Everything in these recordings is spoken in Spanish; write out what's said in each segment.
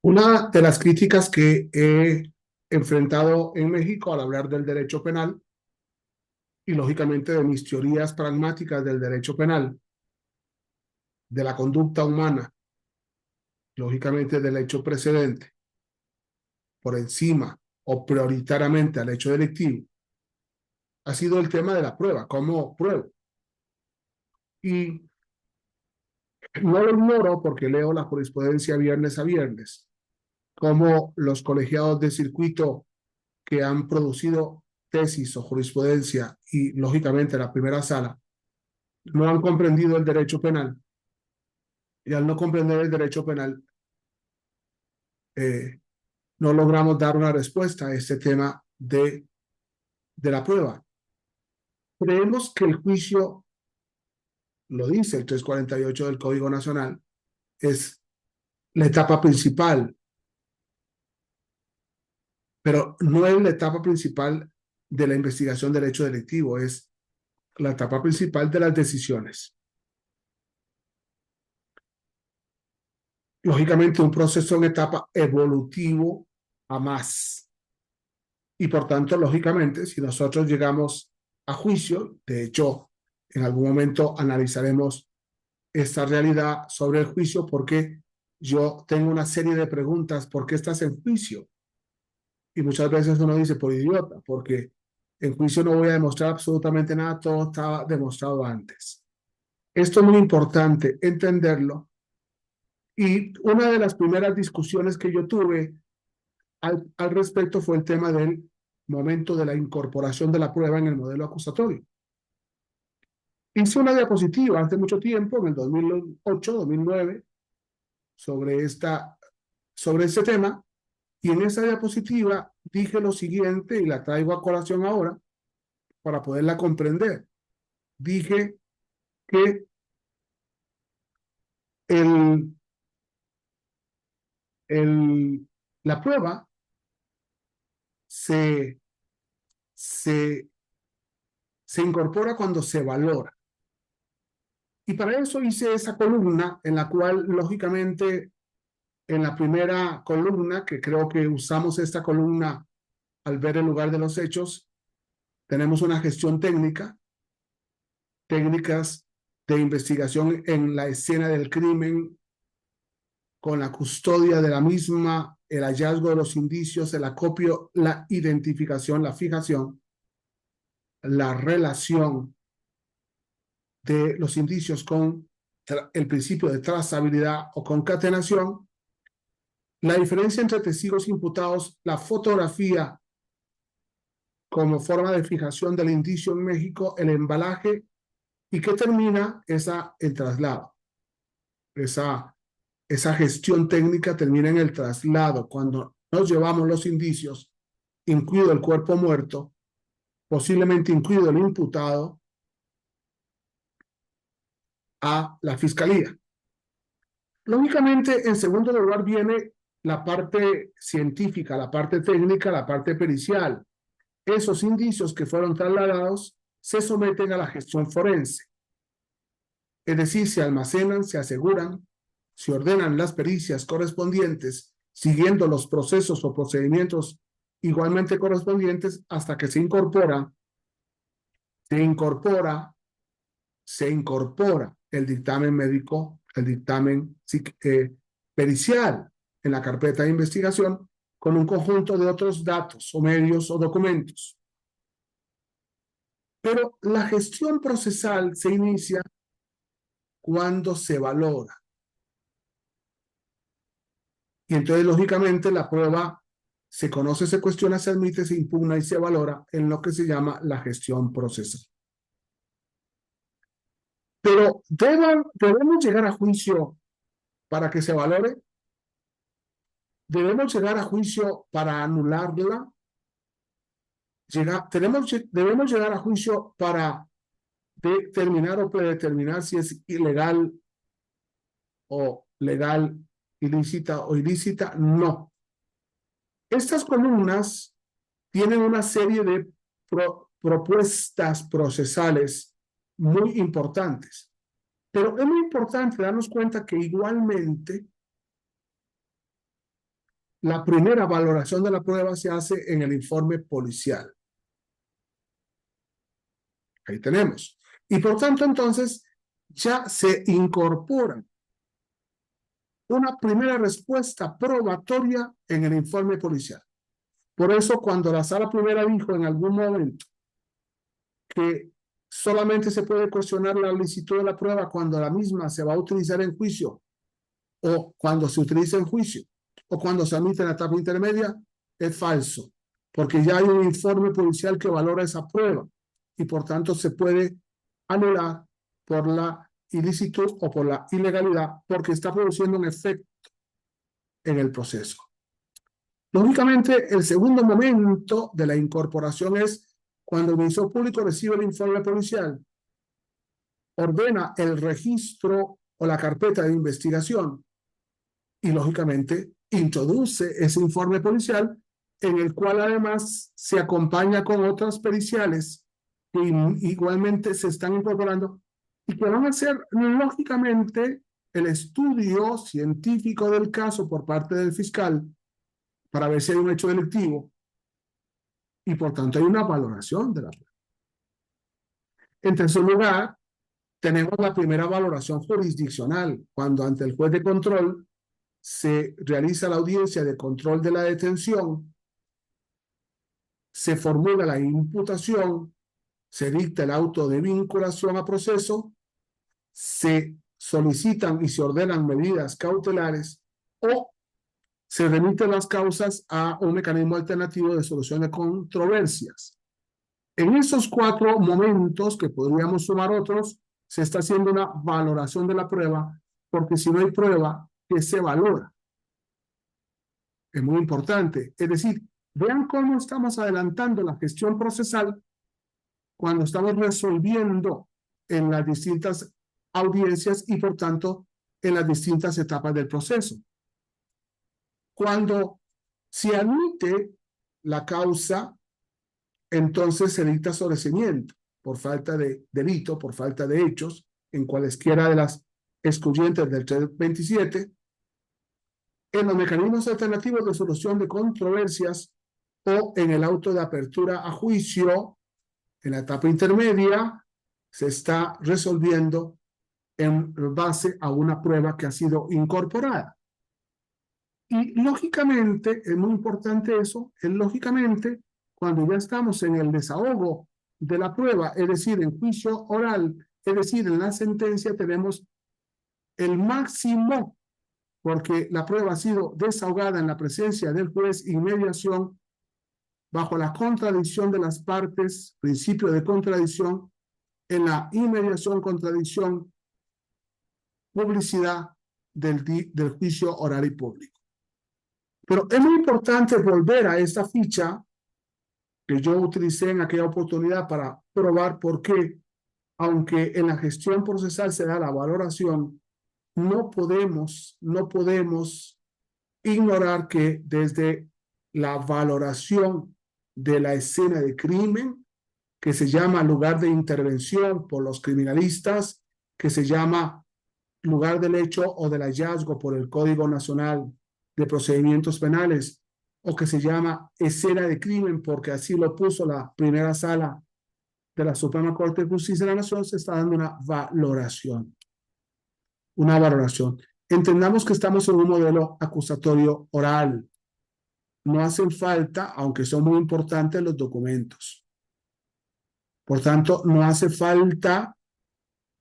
Una de las críticas que he enfrentado en México al hablar del derecho penal y lógicamente de mis teorías pragmáticas del derecho penal, de la conducta humana, lógicamente del hecho precedente, por encima o prioritariamente al hecho delictivo, ha sido el tema de la prueba, cómo pruebo. Y no lo ignoro porque leo la jurisprudencia viernes a viernes, como los colegiados de circuito que han producido tesis o jurisprudencia y lógicamente la primera sala no han comprendido el derecho penal y al no comprender el derecho penal eh, no logramos dar una respuesta a este tema de la prueba. Creemos que el juicio, lo dice el 348 del Código Nacional, es la etapa principal, pero no es la etapa principal de la investigación del hecho delictivo, es la etapa principal de las decisiones. Lógicamente, un proceso en etapa evolutivo a más. Y por tanto, lógicamente, si nosotros llegamos a juicio, de hecho, en algún momento analizaremos esta realidad sobre el juicio, porque yo tengo una serie de preguntas: ¿por qué estás en juicio? Y muchas veces uno dice por idiota, porque en juicio no voy a demostrar absolutamente nada, todo estaba demostrado antes. Esto es muy importante entenderlo. Y una de las primeras discusiones que yo tuve al respecto fue el tema del momento de la incorporación de la prueba en el modelo acusatorio. Hice una diapositiva hace mucho tiempo, en el 2008, 2009, sobre este tema, y en esa diapositiva dije lo siguiente, y la traigo a colación ahora para poderla comprender. Dije que el, el, la prueba se, se, se incorpora cuando se valora. Y para eso hice esa columna en la cual, lógicamente, en la primera columna, que creo que usamos esta columna al ver el lugar de los hechos, tenemos una gestión técnica, técnicas de investigación en la escena del crimen, con la custodia de la misma, el hallazgo de los indicios, el acopio, la identificación, la fijación, la relación de los indicios con el principio de trazabilidad o concatenación, la diferencia entre testigos imputados, la fotografía como forma de fijación del indicio en México, el embalaje, y que termina el traslado. Esa gestión técnica termina en el traslado, cuando nos llevamos los indicios, incluido el cuerpo muerto, posiblemente incluido el imputado, a la fiscalía. Lógicamente, en segundo lugar viene la parte científica, la parte técnica, la parte pericial. Esos indicios que fueron trasladados se someten a la gestión forense. Es decir, se almacenan, se aseguran, se ordenan las pericias correspondientes, siguiendo los procesos o procedimientos igualmente correspondientes, hasta que se incorpora el dictamen médico, el dictamen pericial en la carpeta de investigación, con un conjunto de otros datos o medios o documentos. Pero la gestión procesal se inicia cuando se valora. Y entonces, lógicamente, la prueba se conoce, se cuestiona, se admite, se impugna y se valora en lo que se llama la gestión procesal. Pero debemos llegar a juicio para que se valore. Debemos llegar a juicio para anularla. Debemos llegar a juicio para determinar o predeterminar si es ilegal o legal, ilícita o ilícita. No. Estas columnas tienen una serie de propuestas procesales muy importantes. Pero es muy importante darnos cuenta que igualmente la primera valoración de la prueba se hace en el informe policial. Ahí tenemos. Y por tanto, entonces, ya se incorpora una primera respuesta probatoria en el informe policial. Por eso, cuando la sala primera dijo en algún momento que solamente se puede cuestionar la licitud de la prueba cuando la misma se va a utilizar en juicio, o cuando se utiliza en juicio, o cuando se admite en la etapa intermedia, es falso, porque ya hay un informe policial que valora esa prueba y por tanto se puede anular por la ilicitud o por la ilegalidad, porque está produciendo un efecto en el proceso. Lógicamente, el segundo momento de la incorporación es cuando el Ministerio Público recibe el informe policial, ordena el registro o la carpeta de investigación y, lógicamente, introduce ese informe policial en el cual además se acompaña con otras periciales que igualmente se están incorporando y que van a hacer, lógicamente, el estudio científico del caso por parte del fiscal para ver si hay un hecho delictivo y por tanto hay una valoración de la prueba. En tercer lugar, tenemos la primera valoración jurisdiccional, cuando ante el juez de control se realiza la audiencia de control de la detención, se formula la imputación, se dicta el auto de vinculación a proceso, se solicitan y se ordenan medidas cautelares o se remiten las causas a un mecanismo alternativo de solución de controversias. En esos 4 momentos, que podríamos sumar otros, se está haciendo una valoración de la prueba, porque si no hay prueba, ¿qué se valora? Es muy importante. Es decir, vean cómo estamos adelantando la gestión procesal cuando estamos resolviendo en las distintas audiencias y, por tanto, en las distintas etapas del proceso. Cuando se admite la causa, entonces se dicta sobreseimiento por falta de delito, por falta de hechos, en cualesquiera de las excluyentes del 327, en los mecanismos alternativos de solución de controversias o en el auto de apertura a juicio, en la etapa intermedia, se está resolviendo en base a una prueba que ha sido incorporada. Y lógicamente, es muy importante eso, es lógicamente cuando ya estamos en el desahogo de la prueba, es decir, en juicio oral, es decir, en la sentencia tenemos el máximo, porque la prueba ha sido desahogada en la presencia del juez y mediación, bajo la contradicción de las partes, principio de contradicción, en la inmediación, contradicción, publicidad del juicio oral y público. Pero es muy importante volver a esta ficha que yo utilicé en aquella oportunidad para probar por qué, aunque en la gestión procesal se da la valoración, no podemos ignorar que desde la valoración de la escena de crimen, que se llama lugar de intervención por los criminalistas, que se llama lugar del hecho o del hallazgo por el Código Nacional de Procedimientos Penales, o que se llama escena de crimen porque así lo puso la primera sala de la Suprema Corte de Justicia de la Nación, se está dando una valoración. Una valoración. Entendamos que estamos en un modelo acusatorio oral. No hacen falta, aunque son muy importantes, los documentos. Por tanto, no hace falta,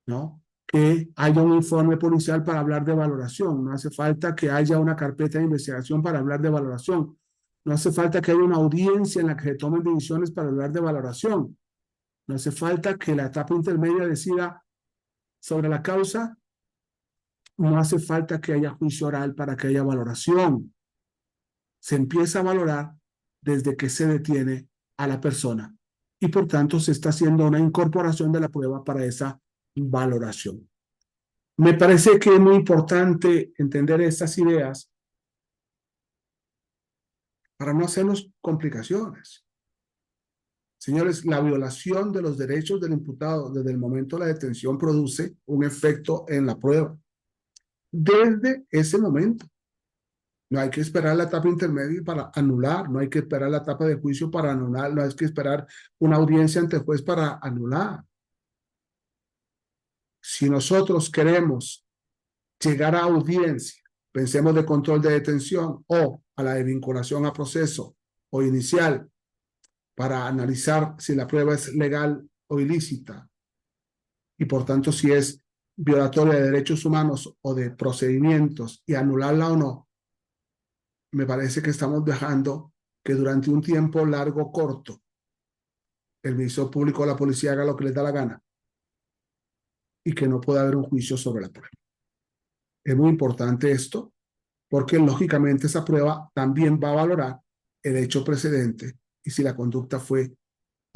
¿no?, que haya un informe policial para hablar de valoración. No hace falta que haya una carpeta de investigación para hablar de valoración. No hace falta que haya una audiencia en la que se tomen decisiones para hablar de valoración. No hace falta que la etapa intermedia decida sobre la causa. No hace falta que haya juicio oral para que haya valoración. Se empieza a valorar desde que se detiene a la persona y por tanto se está haciendo una incorporación de la prueba para esa valoración. Me parece que es muy importante entender estas ideas para no hacernos complicaciones. Señores, la violación de los derechos del imputado desde el momento de la detención produce un efecto en la prueba. Desde ese momento. No hay que esperar la etapa intermedia para anular, no hay que esperar la etapa de juicio para anular, no hay que esperar una audiencia ante el juez para anular. Si nosotros queremos llegar a audiencia, pensemos de control de detención o a la de vinculación a proceso o inicial, para analizar si la prueba es legal o ilícita y por tanto si es violatoria de derechos humanos o de procedimientos y anularla o no, me parece que estamos dejando que durante un tiempo largo o corto el Ministerio Público o la policía haga lo que les da la gana y que no pueda haber un juicio sobre la prueba. Es muy importante esto porque lógicamente esa prueba también va a valorar el hecho precedente y si la conducta fue